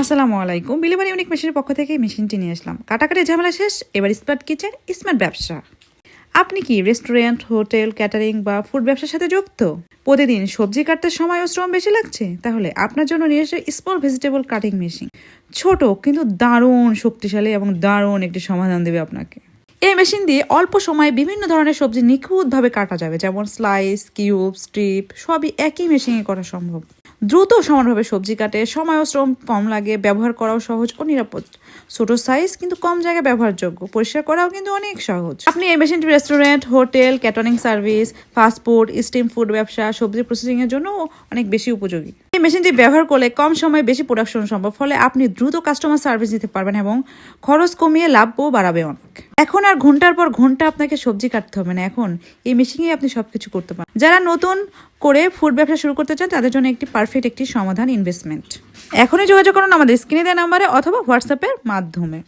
আসসালামু আলাইকুম। বিলিভারি ইউনিক মেশিনের পক্ষ থেকে মেশিনটি নিয়ে আসলাম। কাটাকাটি ঝামেলা শেষ, এবার স্মার্ট কিচেন, স্মার্ট ব্যবসা। আপনি কি রেস্টুরেন্ট, হোটেল, ক্যাটারিং বা ফুড ব্যবসার সাথে যুক্ত? প্রতিদিন সবজি কাটতে সময় ও শ্রম বেশি লাগছে? তাহলে আপনার জন্য নিয়ে এসে স্মল ভেজিটেবল কাটিং মেশিন। ছোট কিন্তু দারুণ শক্তিশালী এবং দারুণ একটি সমাধান দেবে আপনাকে। এই মেশিন দিয়ে অল্প সময়ে বিভিন্ন ধরনের সবজি নিখুঁতভাবে কাটা যাবে, যেমন স্লাইস, কিউব, স্ট্রিপ, সবই একই মেশিনে করা সম্ভব। দ্রুত সমানভাবে সবজি কাটে, সময় ও শ্রম কম লাগে, ব্যবহার করাও সহজ ও নিরাপদ। ছোট সাইজ কিন্তু কম জায়গায় ব্যবহারযোগ্য, পরিষ্কার করাও কিন্তু অনেক সহজ। আপনি এই মেশিনটি restaurant, hotel, catering service, fast food, steam food ব্যবসা, সবজি প্রসেসিং এর জন্য অনেক বেশি উপযোগী। এই মেশিনটি ব্যবহার করলে কম সময়ে বেশি প্রোডাকশন সম্ভব, ফলে আপনি দ্রুত কাস্টমার সার্ভিস দিতে পারবেন এবং খরচ কমিয়ে লাভও বাড়াবে অনেক। এখন আর ঘন্টার পর ঘন্টা আপনাকে সবজি কাটতে হবে না, এখন এই মেশিনেই আপনি সবকিছু করতে পারেন। যারা নতুন করে ফুড ব্যবসা শুরু করতে চান তাদের জন্য একটি পারফেক্ট একটি সমাধান ইনভেস্টমেন্ট। এখনই যোগাযোগ করুন আমাদের স্ক্রিনে দেওয়া নাম্বারে অথবা হোয়াটসঅ্যাপের মাধ্যমে।